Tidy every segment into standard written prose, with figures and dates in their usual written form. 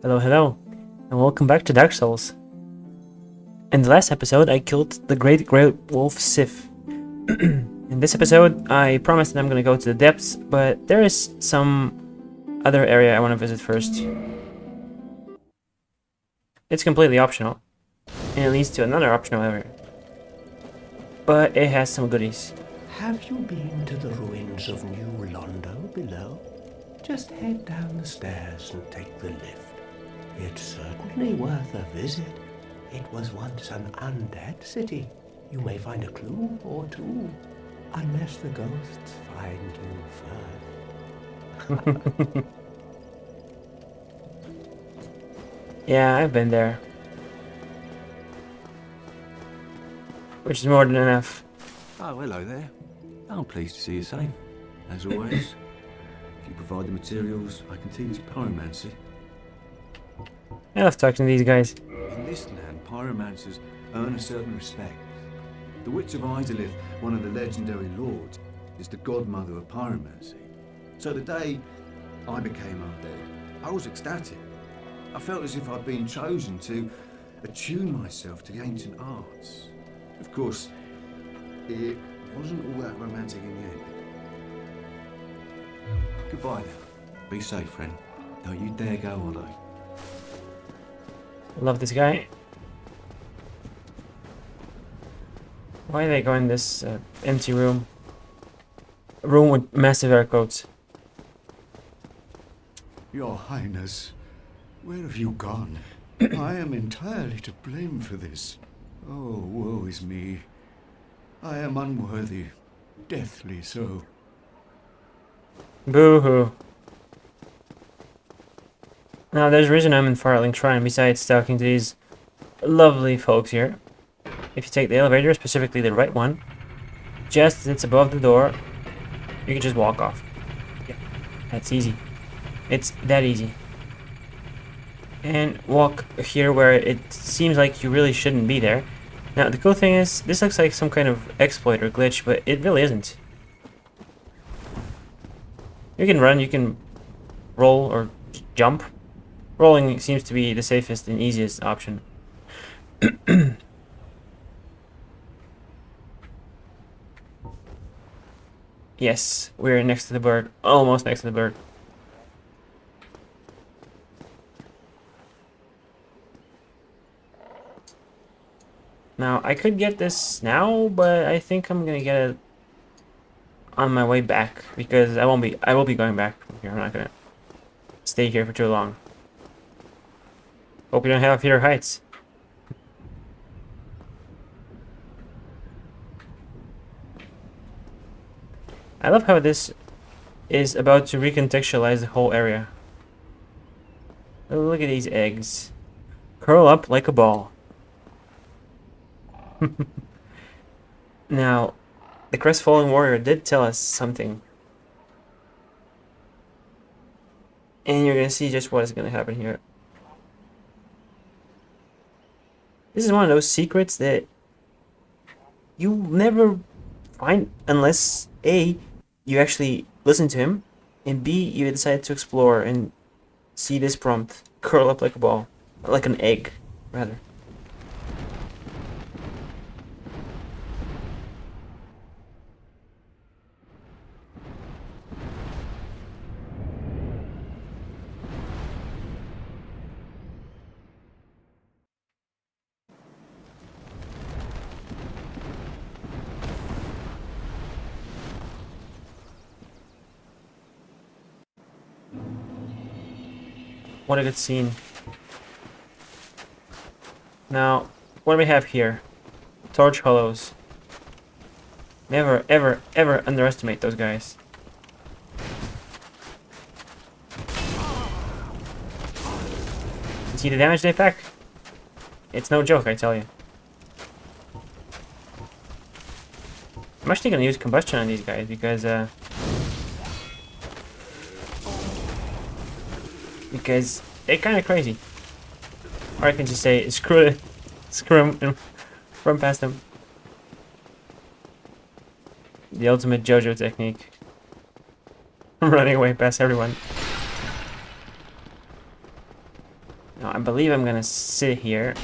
Hello, hello, and welcome back to Dark Souls. In the last episode, I killed the Great Grey Wolf Sif. In this episode, I promised that I'm gonna go to the depths, but there is some other area I want to visit first. It's completely optional, and it leads to another optional area. But it has some goodies. Have you been to the ruins of New Londo below? Just head down the stairs and take the lift. It's certainly worth a visit. It was once an undead city. You may find a clue or two, unless the ghosts find you first. Yeah, I've been there. Which is more than enough. Oh, hello there. I'm pleased to see you safe, as always. If you provide the materials, I can teach pyromancy. I love talking to these guys. In this land, pyromancers earn a certain respect. The Witch of Asylum, one of the legendary lords, is the godmother of pyromancy. So the day I became undead, I was ecstatic. I felt as if I'd been chosen to attune myself to the ancient arts. Of course, it wasn't all that romantic in the end. Goodbye now. Be safe, friend. Don't you dare go, Ollie. Love this guy. Why do they go in this empty room? A room with massive air coats. Your Highness, where have you gone? I am entirely to blame for this. Oh, woe is me. I am unworthy, deathly so. Boo-hoo. Now, there's a reason I'm in Firelink Shrine, besides talking to these lovely folks here. If you take the elevator, specifically the right one, just as it's above the door, you can just walk off. Yeah, that's easy. It's that easy. And walk here where it seems like you really shouldn't be there. Now, the cool thing is, this looks like some kind of exploit or glitch, but it really isn't. You can run, you can roll or jump. Rolling seems to be the safest and easiest option. Yes, we're next to the bird. Almost next to the bird. Now, I could get this now, but I think I'm gonna get it on my way back, because I will be going back from here. I'm not gonna stay here for too long. Hope you don't have fear heights. I love how this is about to recontextualize the whole area. Oh, look at these eggs. Curl up like a ball. Now, the crestfallen warrior did tell us something. And you're gonna see just what is gonna happen here. This is one of those secrets that you never find unless A, you actually listen to him, and B, you decide to explore and see this prompt. Curl up like a ball. Like an egg, rather. What a good scene. Now, what do we have here? Torch hollows. Never, ever, ever underestimate those guys. You see the damage they pack? It's no joke, I tell you. I'm actually gonna use combustion on these guys because they're kind of crazy. Or I can just say, screw it, screw them and run past them. The ultimate JoJo technique. Running away past everyone. Now, I believe I'm gonna sit here,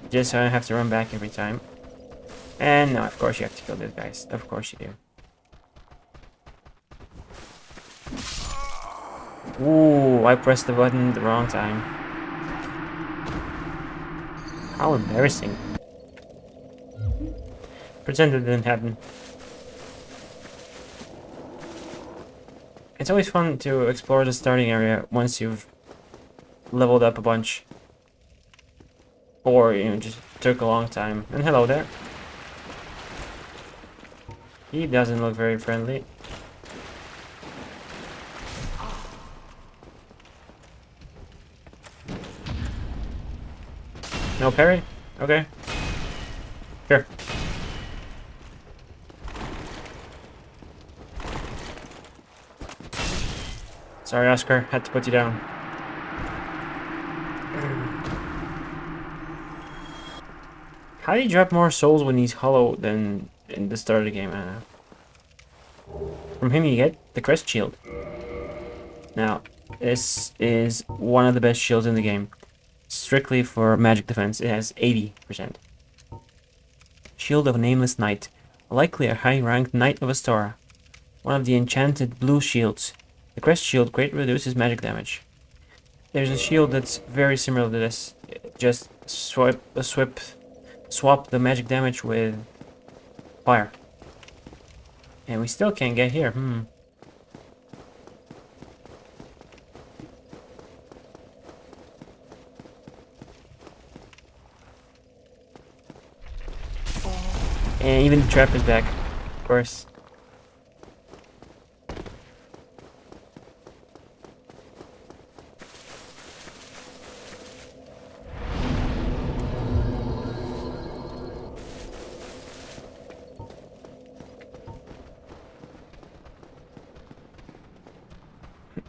just so I don't have to run back every time. And no, of course you have to kill these guys. Of course you do. Ooh, I pressed the button at the wrong time. How embarrassing. Pretend it didn't happen. It's always fun to explore the starting area once you've leveled up a bunch. Or, you know, just took a long time. And hello there. He doesn't look very friendly. No parry? Okay. Sure. Sorry, Oscar. Had to put you down. How do you drop more souls when he's hollow than in the start of the game? I don't know. From him you get the Crest Shield. Now, this is one of the best shields in the game. Strictly for magic defense, it has 80%. Shield of a Nameless Knight. Likely a high-ranked Knight of Astora. One of the enchanted blue shields. The Crest Shield greatly reduces magic damage. There's a shield that's very similar to this. Just swap the magic damage with fire. And we still can't get here. And even the trap is back, of course.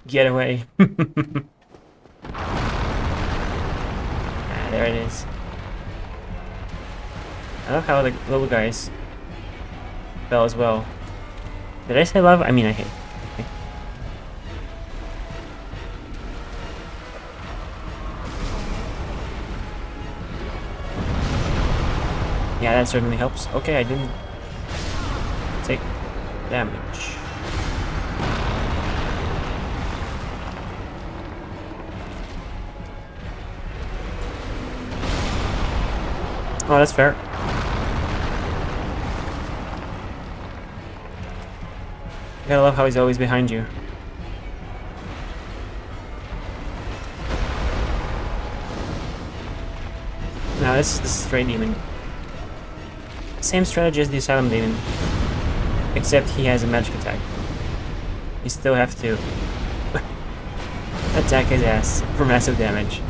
Get away. There it is. I love how the little guys fell as well. Did I say love? I mean I hate. Okay. Yeah, that certainly helps. Okay, I didn't take damage. Oh, that's fair. I gotta love how he's always behind you. Now this is the Stray Demon. Same strategy as the Asylum Demon, except he has a magic attack. You still have to attack his ass for massive damage.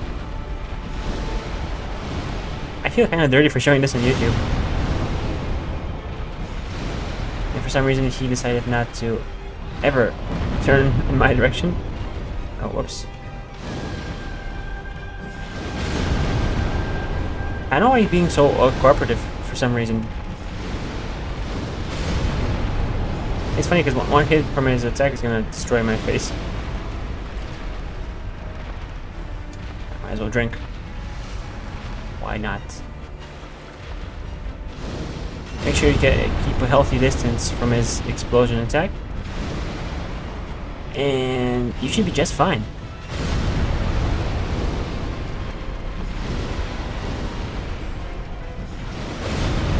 I feel kind of dirty for showing this on YouTube. And for some reason he decided not to ever turn in my direction. Oh, whoops. I don't know why he's being so cooperative for some reason. It's funny because one hit from his attack is gonna destroy my face. Might as well drink. Why not? Make sure you keep a healthy distance from his explosion attack. And you should be just fine.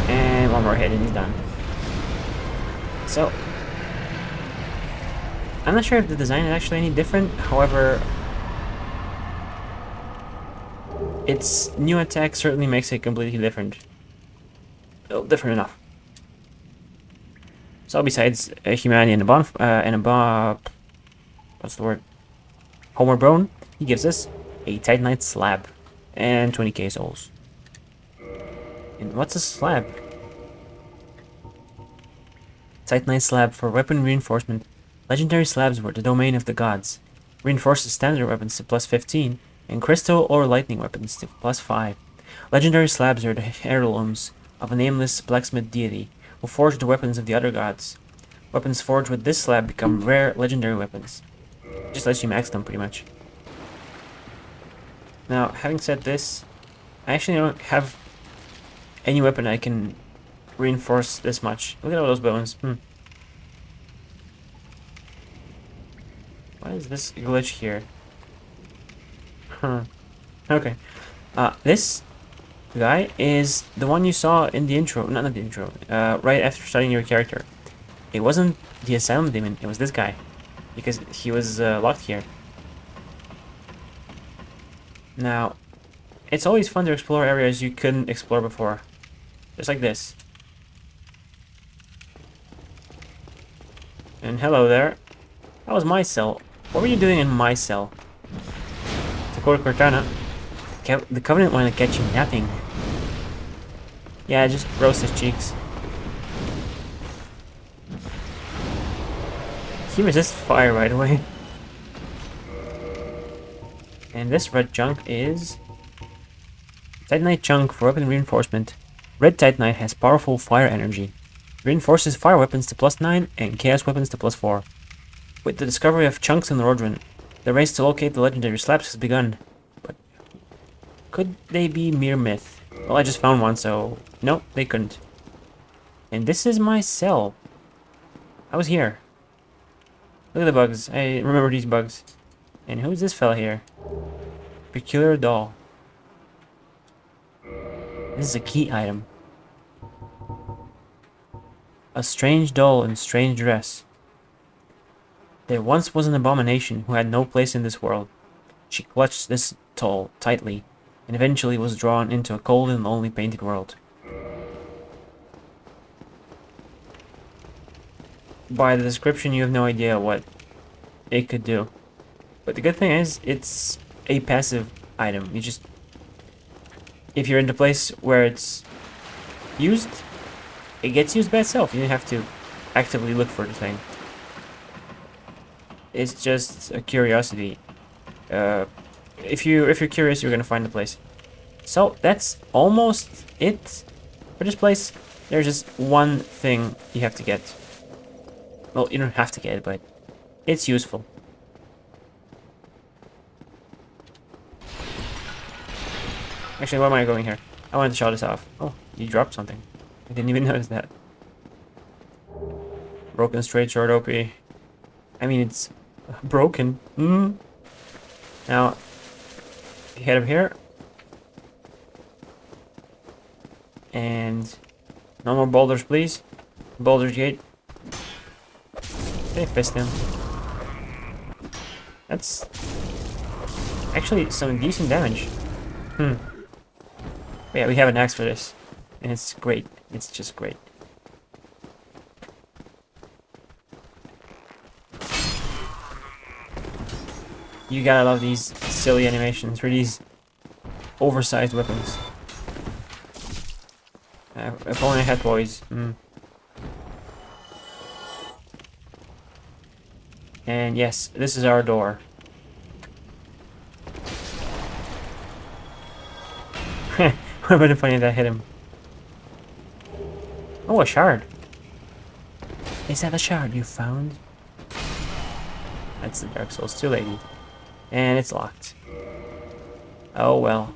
And one more hit and he's done. So, I'm not sure if the design is actually any different, however, its new attack certainly makes it completely different. Well, different enough. So besides humanity and what's the word? Homeward Bone, he gives us a Titanite Slab and 20k souls. And what's a slab? Titanite Slab for weapon reinforcement. Legendary slabs were the domain of the gods. Reinforces standard weapons to plus 15 and crystal or lightning weapons to plus 5. Legendary slabs are the heirlooms of a nameless blacksmith deity who forged the weapons of the other gods. Weapons forged with this slab become rare legendary weapons. Just lets you max them pretty much. Now, having said this, I actually don't have any weapon I can reinforce this much. Look at all those bones. Why is this glitch here? Huh. Okay. This guy is the one you saw in the intro. Not the intro. Right after starting your character. It wasn't the Asylum demon. It was this guy. Because he was locked here. Now, it's always fun to explore areas you couldn't explore before. Just like this. And hello there. That was my cell. What were you doing in my cell? Takora Cortana. The Covenant wanted to catch you napping. Yeah, just roast his cheeks. He resists fire right away. And this red chunk is Titanite Chunk for weapon reinforcement. Red Titanite has powerful fire energy. Reinforces fire weapons to +9 and chaos weapons to +4. With the discovery of chunks in the Rodron, the race to locate the legendary slabs has begun. But could they be mere myth? Well, I just found one, so no, they couldn't. And this is my cell. I was here. Look at the bugs. I remember these bugs. And who's this fella here? Peculiar doll. This is a key item. A strange doll in strange dress. There once was an abomination who had no place in this world. She clutched this doll tightly, and eventually was drawn into a cold and lonely painted world. By the description, you have no idea what it could do. But the good thing is, it's a passive item. You just... If you're in the place where it's used, it gets used by itself. You don't have to actively look for the thing. It's just a curiosity. If you're curious, you're gonna find the place. So that's almost it for this place. There's just one thing you have to get. Well, you don't have to get it, but it's useful. Actually, why am I going here? I wanted to show this off. Oh, you dropped something. I didn't even notice that. Broken straight sword OP. I mean, it's broken. Now, you head up here. And no more boulders, please. Boulders Gate. They fist him. That's actually some decent damage. But yeah, we have an axe for this. And it's great. It's just great. You gotta love these silly animations for these oversized weapons. If only I had toys. And yes, this is our door. What would have been funny if that hit him? Oh, a shard. Is that a shard you found? That's the Dark Souls 2 lady. And it's locked. Oh well.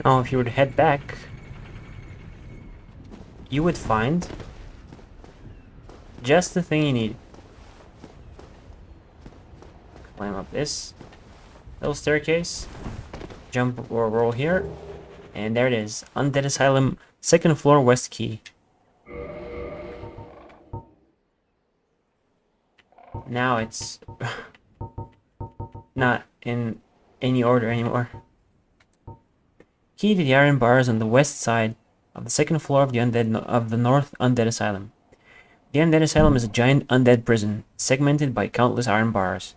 Oh, if you were to head back, you would find just the thing you need. Climb up this little staircase. Jump or roll here. And there it is. Undead Asylum, 2nd floor, west key. Now it's not in any order anymore. Key to the iron bars on the west side of the 2nd floor of the North Undead Asylum. The Undead Asylum is a giant undead prison, segmented by countless iron bars.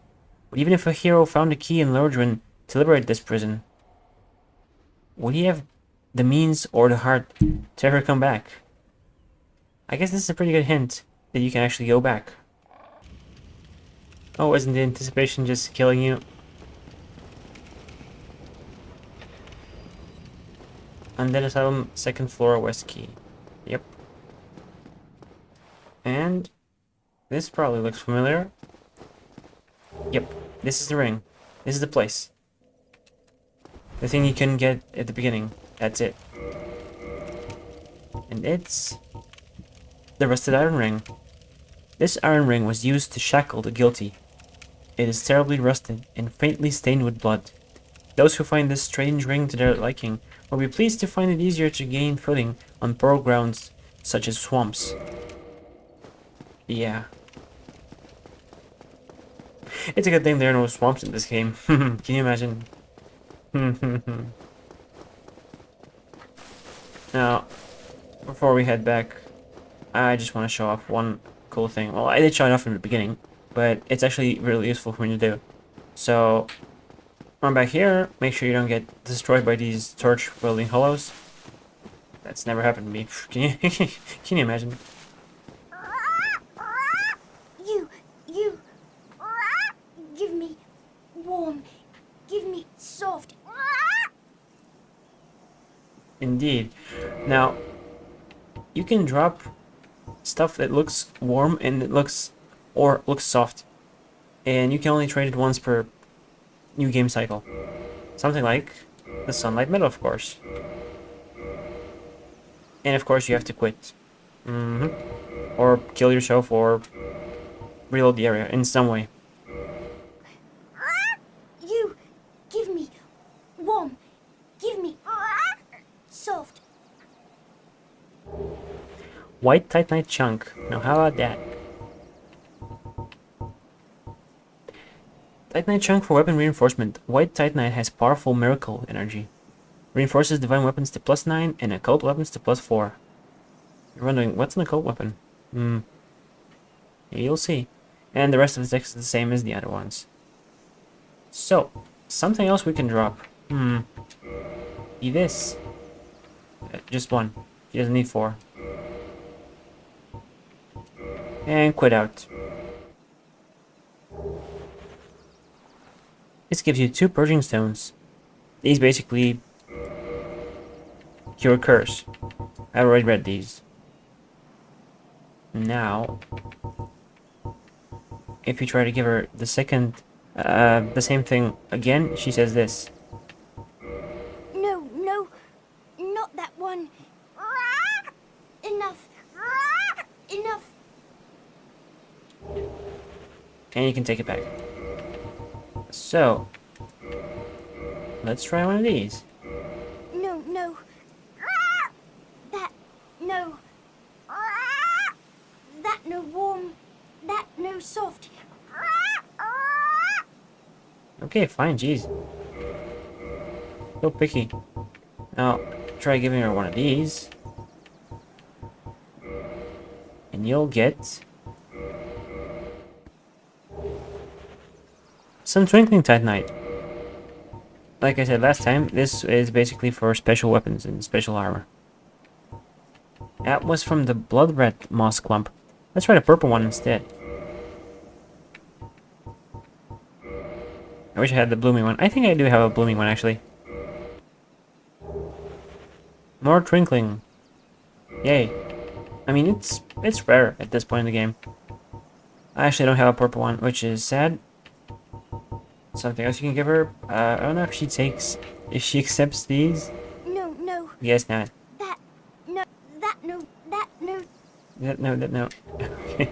But even if a hero found a key in Lordran to liberate this prison, would he have the means or the heart to ever come back? I guess this is a pretty good hint that you can actually go back. Oh, isn't the anticipation just killing you? Undead Asylum, 2nd floor, west key. Yep. And this probably looks familiar. Yep, this is the ring. This is the place. The thing you couldn't get at the beginning. That's it. And it's the rusted iron ring. This iron ring was used to shackle the guilty. It is terribly rusted and faintly stained with blood. Those who find this strange ring to their liking will be pleased to find it easier to gain footing on poor grounds such as swamps. Yeah. It's a good thing there are no swamps in this game. Can you imagine? Now, before we head back, I just want to show off one cool thing. Well, I did show it off in the beginning, but it's actually really useful for me to do. So, run back here, make sure you don't get destroyed by these torch building hollows. That's never happened to me. Can you imagine? You, give me warm, give me soft. Indeed. Now, you can drop stuff that looks warm and it looks soft, and you can only trade it once per new game cycle. Something like the sunlight metal, of course. And of course, you have to quit, or kill yourself, or reload the area in some way. You, give me warm, give me soft. White Titanite Chunk. Now, how about that? Titanite Chunk for weapon reinforcement. White Titanite has powerful miracle energy. Reinforces divine weapons to +9 and occult weapons to +4. You're wondering, what's an occult weapon? You'll see. And the rest of the text is the same as the other ones. So, something else we can drop. Be this. Just one. He doesn't need 4. And quit out. This gives you 2 purging stones. These basically cure curse. I already read these. Now, if you try to give her the same thing again, she says this. No, not that one. Enough. Enough. And you can take it back. So, let's try one of these. No. That, no. That, no warm. That, no soft. Okay, fine, jeez. So picky. Now, try giving her one of these. And you'll get some twinkling titanite. Like I said last time, this is basically for special weapons and special armor. That was from the blood red moss clump. Let's try the purple one instead. I wish I had the blooming one. I think I do have a blooming one actually. More twinkling. Yay. I mean, it's rare at this point in the game. I actually don't have a purple one, which is sad. Something else you can give her? I don't know if she accepts these. No. Yes, not. That, no. That, no. That, no. Okay.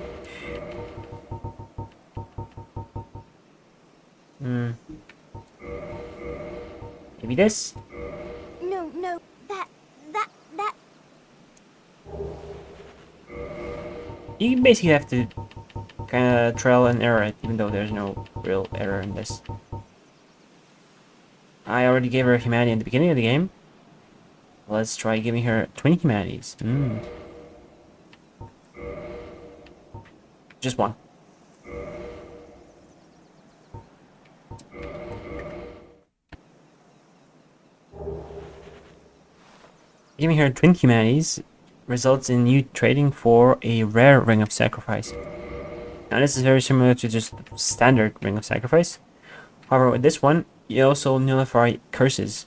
Maybe this? No. That. You basically have to kind of trial and error it, even though there's no real error in this. I already gave her humanity in the beginning of the game. Let's try giving her 20 humanities. Just one. Giving her 20 humanities results in you trading for a rare Ring of Sacrifice. Now this is very similar to just standard Ring of Sacrifice. However, with this one, you also nullify curses.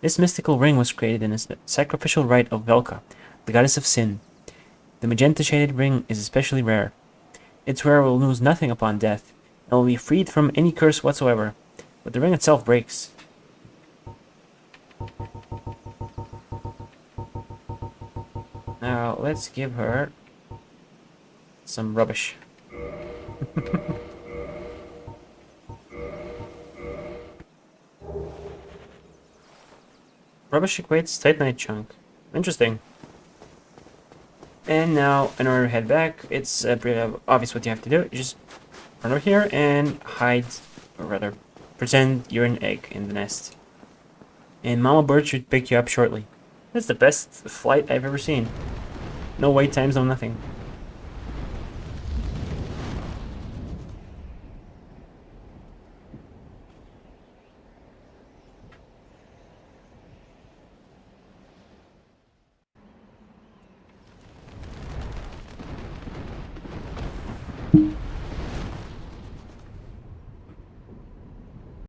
This mystical ring was created in a sacrificial rite of Velka, the goddess of sin. The magenta shaded ring is especially rare. Its wearer will lose nothing upon death, and will be freed from any curse whatsoever, but the ring itself breaks. Now let's give her some rubbish. Rubbish equates Titanite Chunk. Interesting. And now, in order to head back, it's pretty obvious what you have to do. You just run over here and hide, or rather, pretend you're an egg in the nest. And Mama Bird should pick you up shortly. That's the best flight I've ever seen. No wait times, no nothing.